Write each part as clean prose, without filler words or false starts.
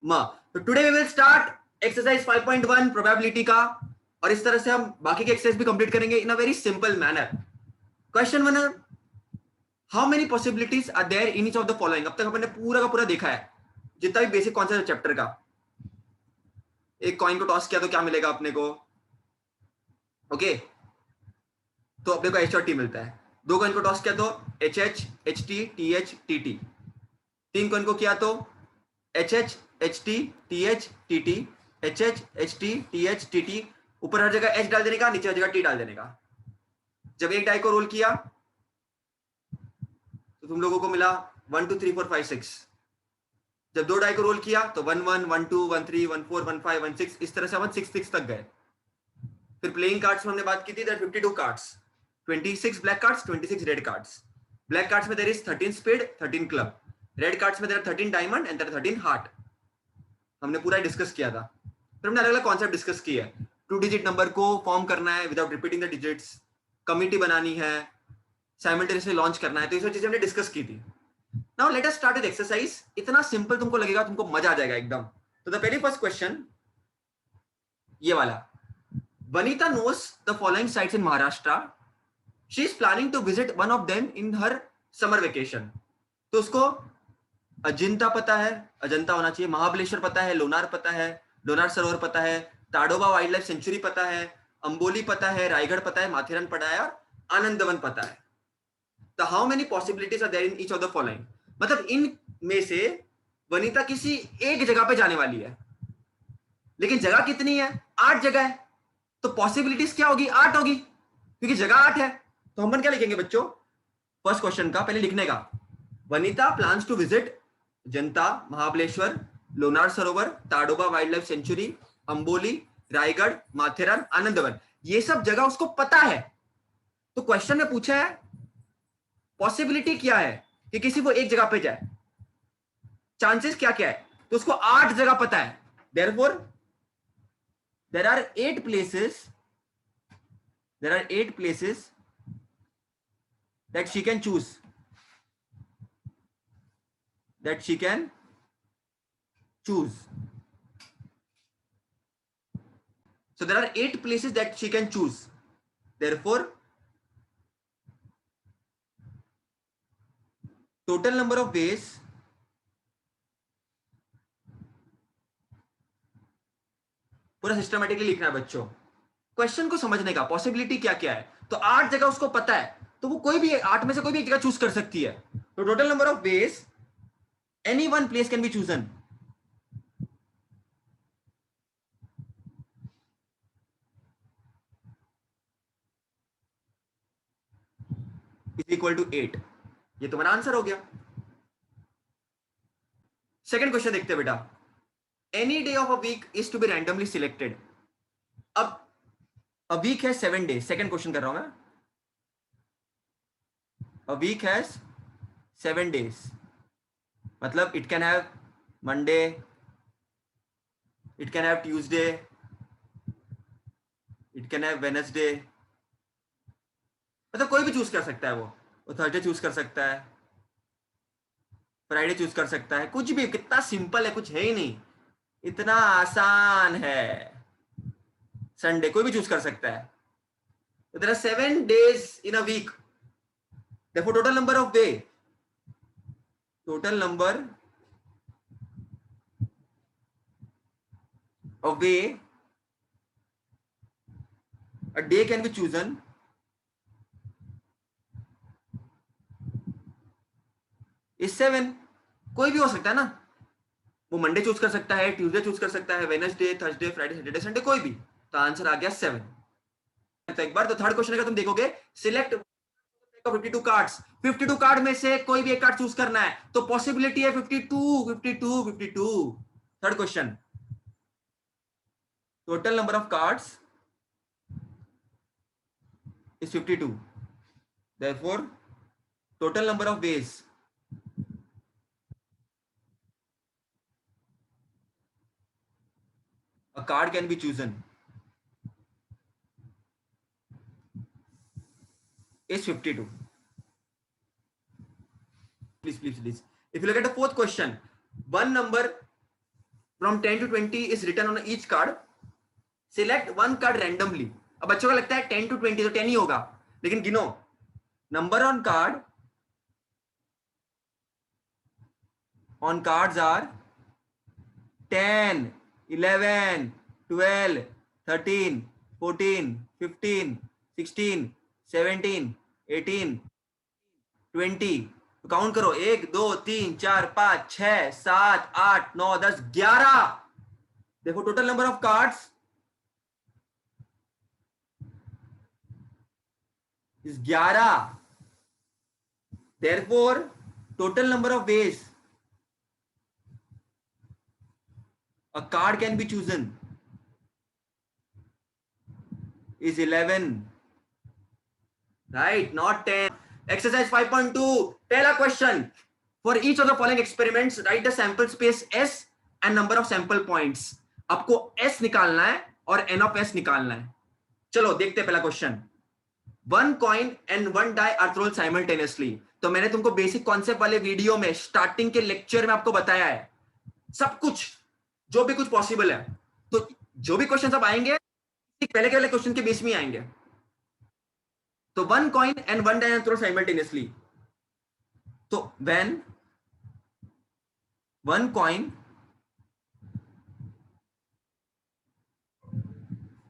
म। तो today we will start exercise 5.1 probability का, और इस तरह से हम बाकी के एक्सरसाइज भी कंप्लीट करेंगे in a very simple manner. Question 1, how many possibilities are there in each of the following. अब तक हमने पूरा का पूरा देखा है जितना भी बेसिक कॉन्सेप्ट है चैप्टर का। एक कॉइन को टॉस किया तो क्या मिलेगा अपने को? ओके, तो अपने को एच और टी मिलता है। दो कॉइन को टॉस किया तो H H, H T, T H, T T. तीन कॉइन को किया तो H H, H T, T H, T T, H H, H T, T H, T T. ऊपर हर जगह एच डाल देने का, नीचे हर जगह टी डाल देने का। जब एक डाई को रोल किया तो तुम लोगों को मिला 1 2 3 4 5 6। जब दो डाई को रोल किया तो 1 1 1 2 1 3 1 4 1 5 1 6, इस तरह से 1 6 6 तक गए। फिर प्लेइंग कार्ड्स में हमने बात की थी, that 52 cards, 26 black cards, 26 red cards. Black cards में there is 13 spade, 13 club. Red cards में there are 13 diamond and there are 13 heart. हमने पूरा डिस्कस किया था। फिर हमने अलग अलग कॉन्सेप्ट डिस्कस किए हैं। 2 डिजिट नंबर को फॉर्म करना है without repeating the digits, committee बनानी है, साइमल्टेनियसली लॉन्च करना है, तो ये सब चीजें हमने डिस्कस की थी। Now let us start with exercise. इतना सिंपल तुमको लगेगा, तुमको मजा आ जाएगा एकदम। तो द वेरी फर्स्ट क्वेश्चन ये वाला, Vanita knows the following sites in Maharashtra. She is planning to visit one of them in her summer vacation. तो उसको अजिंता पता है, अजंता होना चाहिए, महाबलेश्वर पता है, लोनार पता है, लोनार सरोवर पता है, ताडोबा वाइल्ड लाइफ सेंचुरी पता है, अंबोली पता है, रायगढ़ पता है, माथेरन पता है और आनंदवन पता है। तो how many possibilities are there in each of the following. मतलब इन में से वनीता किसी एक जगह पे जाने वाली है, लेकिन जगह कितनी है? 8 जगह है। तो पॉसिबिलिटीज क्या होगी? 8 होगी, क्योंकि जगह 8 है। तो हम क्या लिखेंगे बच्चों? फर्स्ट क्वेश्चन का पहले लिखने का, Vanita plans to visit Janata, Mahabaleshwar, Lonar Sarovar, Tadoba wildlife sanctuary, Amboli, Raigad, Matheran, Anandwan. ये सब जगह उसको पता है। तो क्वेश्चन में पूछा है पॉसिबिलिटी क्या है कि किसी को एक जगह पे जाए, चांसेस क्या क्या है? तो उसको 8 जगह पता है। Therefore there are 8 places, there are 8 places that she can choose, that she can choose. So there are 8 places that she can choose. Therefore total number of ways पूरा सिस्टमेटिकली लिखना है बच्चों, क्वेश्चन को समझने का। पॉसिबिलिटी क्या क्या है? तो 8 जगह उसको पता है, तो वो कोई भी 8 में से कोई भी एक जगह चूज कर सकती है। तो total number of ways any one place can be chosen is equal to 8। ये तुम्हारा आंसर हो गया। सेकंड क्वेश्चन देखते हैं बेटा, any day of a week is to be randomly selected. अब अ वीक है 7 डेज, सेकंड क्वेश्चन कर रहा हूं मैं। अ वीक हैज 7 डेज, मतलब it can have Monday, it can have Tuesday, it can have Wednesday, मतलब कोई भी चूज कर सकता है। वो थर्सडे चूज कर सकता है, फ्राइडे चूज कर सकता है, कुछ भी। कितना सिंपल है, कुछ है ही नहीं, इतना आसान है। संडे कोई भी चूज कर सकता है। तो there are 7 days in a week, therefore total number of way, total number of way a day can be chosen is 7। कोई भी हो सकता है ना, वो मंडे चूज कर सकता है, ट्यूसडे चूज कर सकता है, Wednesday, Thursday, Friday, Saturday, Sunday, कोई भी। तो आंसर आ गया 7। तो एक बार तो थर्ड क्वेश्चन का तुम देखोगे, सिलेक्ट 52 कार्ड्स, 52 कार्ड में से कोई भी एक कार्ड चूज करना है, तो पॉसिबिलिटी है 52 52 52। Third question, total number of cards is 52, therefore total number of ways a card can be chosen is 52। please if you look at the fourth question, one number from 10 to 20 is written on each card, select one card randomly. अब बच्चों को लगता है 10 to 20 तो 10 ही होगा, लेकिन गिनो, number on card on cards are 10, 11, 12, 13, 14, 15, 16, 17, 18, 20। Count करो, 1 2 3 4 5 6 7 8 9 10 11। देखो total number of cards is 11. Therefore, total number of ways a card can be chosen is 11. Right? Not 10. Exercise 5.2. Tell a question. For each of the following experiments, write the sample space S and number of sample points. आपको S निकालना है और N of S निकालना है। चलो देखते हैं पहला question. One coin and one die are thrown simultaneously. तो मैंने तुमको बेसिक कॉन्सेप्ट वाले वीडियो में स्टार्टिंग के लेक्चर में आपको बताया है सब कुछ, जो भी कुछ पॉसिबल है। तो जो भी क्वेश्चन अब आएंगे पहले के वाले क्वेश्चन के बेस में आएंगे। तो one coin and one die are thrown simultaneously. तो when one coin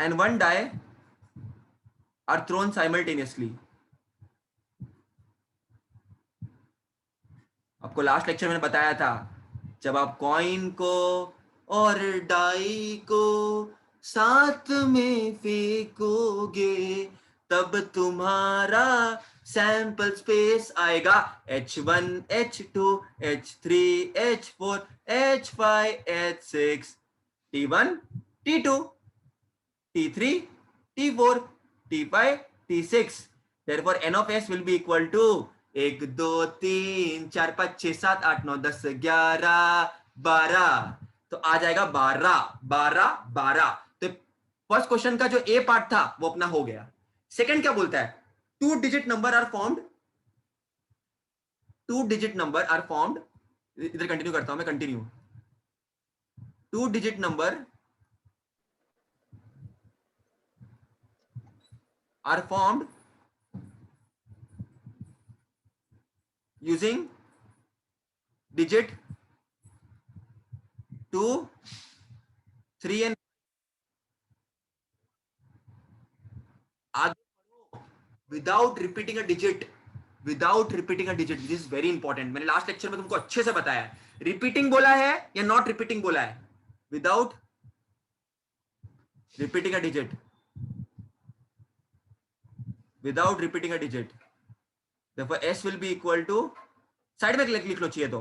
and one die are thrown simultaneously। आपको लास्ट लेक्चर में बताया था, जब आप कॉइन को और डाई को साथ में फेंकोगे तब तुम्हारा सैंपल स्पेस आएगा H1, H2, H3, H4, H5, H6, T1, T2, T3, T4, T5, T6। Therefore, N of S will be equal to 1 2 3 4 5 6 7 8 9 10 11 12। तो आ जाएगा 12 12 12। तो फर्स्ट क्वेश्चन का जो ए पार्ट था वो अपना हो गया। सेकंड क्या बोलता है? 2 digit number are formed, 2 digit number are formed. इधर कंटिन्यू करता हूं मैं, continue. 2 digit number are formed using digit 2, 3 and without repeating a digit, without repeating a digit। this is very important। मैंने लास्ट लेक्चर में तुमको अच्छे से बताया है, रिपीटिंग बोला है या नॉट रिपीटिंग बोला है। Without repeating a digit, without repeating a digit, therefore S will be equal to, side में लिख लो चाहिए तो,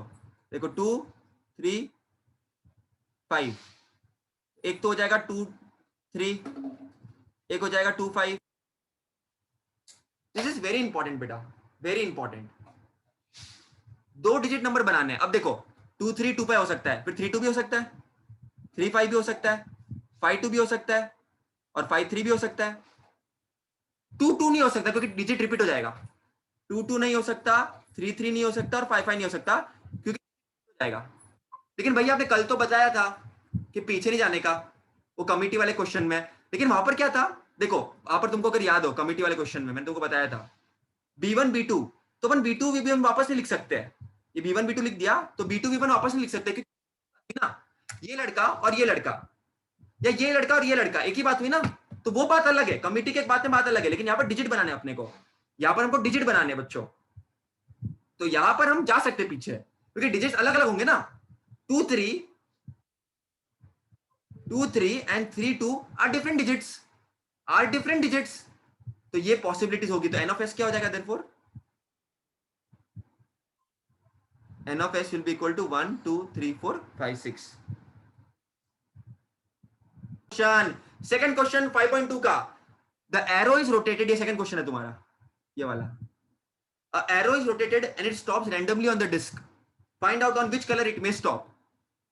देखो 2 3 5, एक तो हो जाएगा 2 3, एक हो जाएगा 2 5। दिस इज वेरी इंपॉर्टेंट बेटा, वेरी इंपॉर्टेंट। 2 डिजिट नंबर बनाने हैं। अब देखो 2 3 2 5 हो सकता है, फिर 3 2 भी हो सकता है, 3 5 भी हो सकता है, 5 2 भी हो सकता है, और 5 3 भी हो सकता है। 2 2 नहीं हो सकता क्योंकि डिजिट रिपीट हो जाएगा। 2 2 नहीं हो सकता, 3 3 नहीं हो सकता, और 5 5 नहीं हो सकता क्योंकि हो जाएगा। लेकिन भैया आपने कल तो बताया था कि पीछे नहीं जाने का, वो कमिटी वाले क्वेश्चन में। लेकिन वहां पर क्या था, देखो वहां पर तुमको अगर याद हो, कमिटी वाले क्वेश्चन में मैंने तुमको बताया था B1 B2, तो अपन B2 भी हम वापस नहीं लिख सकते हैं। ये B1 B2 लिख दिया तो B2 B1 वापस नहीं लिख सकते, क्योंकि ना ये लड़का और ये लड़का, या ये लड़का और ये लड़का एक ही बात हुई ना, तो वो बात अलग है, कमिटी की एक बात में बात अलग है। लेकिन यहाँ पर डिजिट बनाने अपने को, यहाँ पर हमको डिजिट बनाने बच्चों, तो यहाँ पर हम जा सकते पीछे क्योंकि डिजिट अलग अलग होंगे ना। 2 3 and 3 2 are different digits, तो ये पॉसिबिलिटीज होगी। तो N of S क्या हो जाएगा? therefore N of S will be equal to 1 2 3 4 5 6। Second question 5.2 का, द एरो इज रोटेटेड। ये सेकंड क्वेश्चन है तुम्हारा, ये वाला। A arrow is rotated and it stops randomly on the disk. Find out on which color it may stop।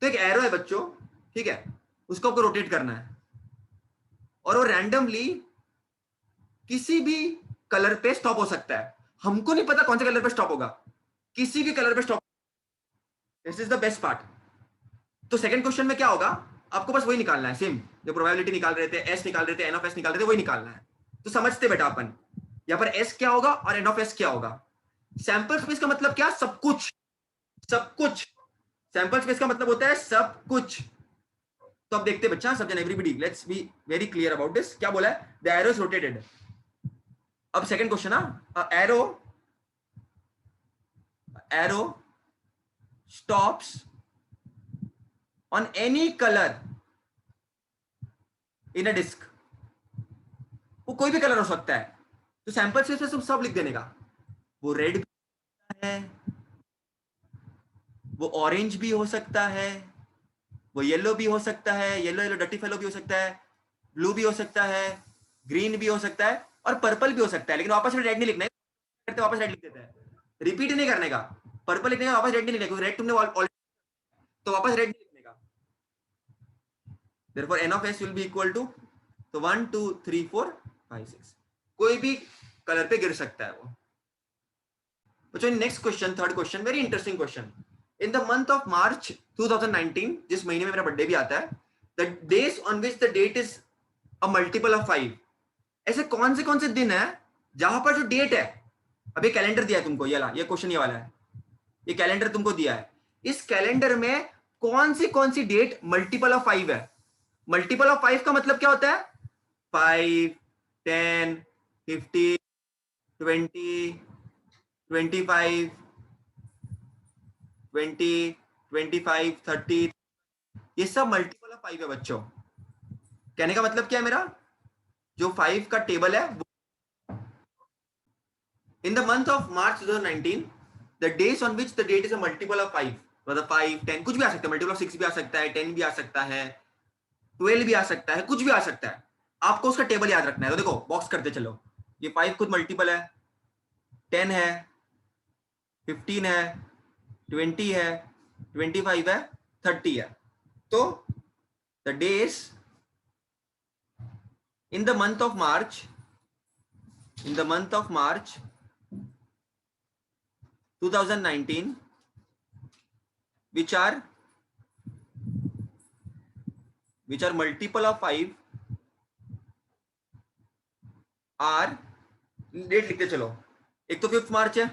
तो एक arrow है बच्चों, ठीक है, उसको आपको रोटेट करना है और वो रैंडमली किसी भी कलर पे स्टॉप हो सकता है। हमको नहीं पता कौन से कलर पे स्टॉप होगा, किसी भी कलर पे stop. This is the best part. तो सेकंड क्वेश्चन में क्या होगा, आपको बस वही निकालना है, सेम जो प्रोबेबिलिटी निकाल रहे थे, एस निकाल रहे थे, एन ऑफ एस निकाल रहे थे, वही निकालना है। तो समझते बेटा अपन, यहाँ पर एस क्या होगा और एन ऑफ एस क्या होगा। सैंपल स्पेस का मतलब क्या, सब कुछ, सब कुछ। सैंपल स्पेस का मतलब होता है सब कुछ। तो अब देखते हैं बच्चा, सब जन everybody, let's be very clear about this. क्या बोला है, द एरो इज रोटेटेड। अब second question, arrow arrow stops on any colour in a disc. वो कोई भी कलर हो सकता है, तो सैंपल स्पेस में सब लिख देने का। वो रेड भी है, वो ऑरेंज भी हो सकता है, वो येलो भी हो सकता है, येलो येलो डर्टी फेलो भी हो सकता है, ब्लू भी हो सकता है, ग्रीन भी हो सकता है, और पर्पल भी हो सकता है। लेकिन वापस रेड नहीं लिखना है, वापस रेड लिख देता है, रिपीट नहीं करने का। पर्पल लिखने का, वापस रेड नहीं लिखने का, रेड तुमने तो वापस रेड नहीं लिखने का। therefore n of s will be equal to, तो 1 2 3 4 5 6, कोई भी कलर पे गिर सकता है वो। बच्चों next question, third question, very interesting question. In the month of March 2019, जिस महीने में मेरा बर्थडे भी आता है, the days on which the date is a multiple of 5, ऐसे कौन से दिन है जहां पर जो डेट है, अब ये कैलेंडर दिया है तुमको, ये क्वेश्चन ये वाला है, ये कैलेंडर तुमको दिया है, इस कैलेंडर में कौन सी डेट मल्टीपल ऑफ 5 है। मल्टीपल ऑफ 5 का मतलब क्या होता है, 5 10 50 20 25 20 25 30, ये सब मल्टीपल ऑफ 5 है बच्चों। कहने का मतलब क्या है मेरा, जो 5 का टेबल है, in the month of March 2019, the days on which the date is a multiple of 5, मतलब 5 10 कुछ भी आ सकता है, मल्टीपल ऑफ 6 भी आ सकता है, 10 भी आ सकता है, 12 भी आ सकता है, कुछ भी आ सकता है। आपको उसका टेबल याद रखना है। तो देखो बॉक्स करते चलो, ये 5 खुद मल्टीपल है, 10 है, 15 है, 20 है, 25 है, 30 है। तो the days in the month of March, in the month of March 2019 which are multiple of 5 are, date लिखते चलो। एक तो 5 मार्च है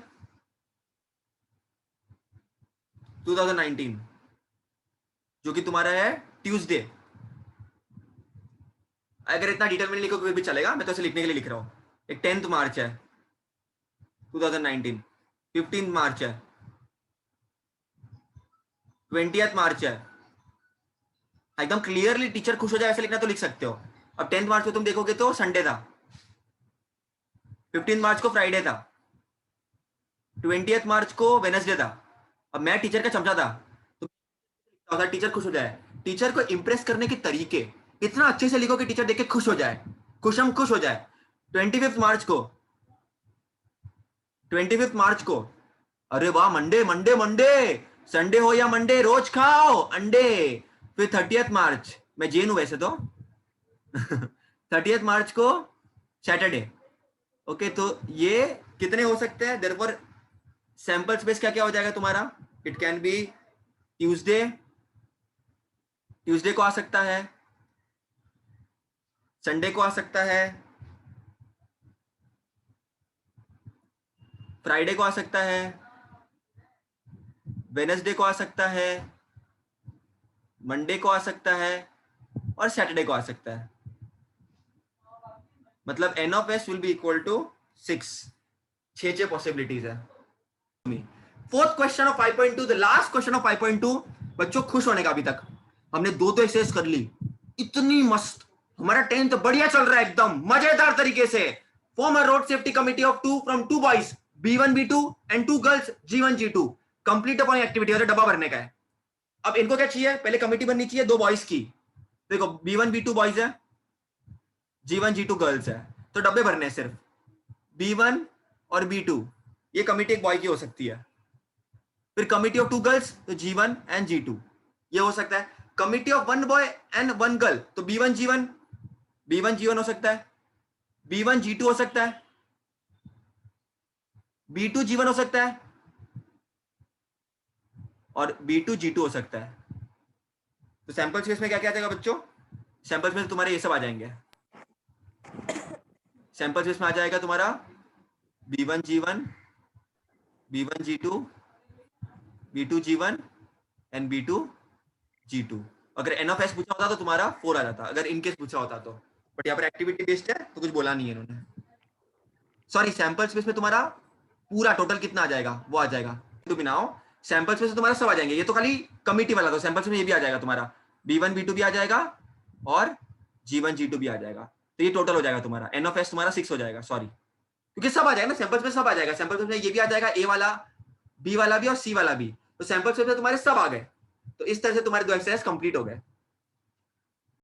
2019, जो कि तुम्हारा है ट्यूसडे। अगर इतना डिटेल में नहीं लिखो फिर भी चलेगा, मैं तो इसे लिखने के लिए लिख रहा हूं। एक 10 मार्च है 2019, 15 मार्च है, 20 मार्च है। एकदम क्लियरली टीचर खुश हो जाए ऐसे लिखना तो लिख सकते हो। अब 10 मार्च को तुम देखोगे तो संडे था, 15 मार्च को फ्राइडे था, 20 मार्च को वेनसडे था। अब मैं टीचर का चमचा था, तो अगर टीचर खुश हो जाए, टीचर को इंप्रेस करने के तरीके इतना अच्छे से लिखो कि टीचर देख के खुश हो जाए, खुश हो जाए। 25 मार्च को, 25 मार्च को, अरे वाह मंडे मंडे मंडे, संडे हो या मंडे रोज खाओ अंडे। फिर 30 मार्च, मैं जैन हूं वैसे तो 30 मार्च को सैटरडे। ओके, तो ये कितने हो सकते हैं, देयरफॉर सैंपल स्पेस क्या क्या हो जाएगा तुम्हारा, it can be Tuesday, Tuesday को आ सकता है, संडे को आ सकता है, फ्राइडे को आ सकता है, वेनसडे को आ सकता है, मंडे को आ सकता है, और सैटरडे को आ सकता है। मतलब n of S will be equal to 6, 6 possibilities है। Fourth question of 5.2, the last question of 5.2। बच्चों खुश होने का, अभी तक हमने दो तो एक्सरसाइज कर ली, इतनी मस्त, हमारा 10th बढ़िया चल रहा है एकदम मजेदार तरीके से। Form a road safety committee of 2 from 2 boys B1 B2 and 2 girls G1 G2, complete upon activity, डब्बा भरने का है। अब इनको क्या चाहिए, पहले कमिटी बननी चाहिए 2 बॉयज की। देखो B1 B2 बॉयज है, G1 G2 गर्ल्स है, तो डब्बे भरने हैं सिर्फ B1 और B2, ये कमिटी एक बॉय की हो सकती है। फिर कमिटी ऑफ 2 गर्ल्स तो G1 एंड G2, ये हो सकता है। Committee of 1 boy and 1 girl तो B1 G1, B1 G1 हो सकता है, B1 G2 हो सकता है, B2 G1 हो सकता है, और B2 G2 हो सकता है। तो सैंपल स्पेस में क्या क्या आ जाएगा बच्चों? सैंपल स्पेस में तुम्हारे ये सब आ जाएंगे। सैंपल स्पेस में आ जाएगा तुम्हारा B1 G1, B1 G2, B2 G1 and B2 G2। अगर N ऑफ S पूछा होता तो तुम्हारा 4 आ जाता, अगर इनकेस पूछा होता तो। बट यहाँ पर एक्टिविटी बेस्ड है तो कुछ बोला नहीं है इन्होंने। सॉरी, सैंपल स्पेस में तुम्हारा पूरा टोटल कितना आ जाएगा वो आ जाएगा। तो बिना सैंपल स्पेस में तुम्हारा सब आ जाएंगे, ये तो खाली कमिटी वाला था। सैंपल स्पेस में ये भी आ जाएगा तुम्हारा, B1 B2 भी आ जाएगा और G1 G2 भी आ जाएगा। तो ये टोटल हो जाएगा तुम्हारा, N ऑफ S तुम्हारा 6 हो जाएगा। सॉरी, क्योंकि सब आ जाएगा ना, सैंपल स्पेस सब आ जाएगा। सैंपल स्पेस में ये भी आ जाएगा, A वाला, B वाला भी और C वाला भी। तो सैंपल स्पेस में तुम्हारे सब आ गए। तो इस तरह से तुम्हारे 2 एक्सरसाइज कंप्लीट हो गए।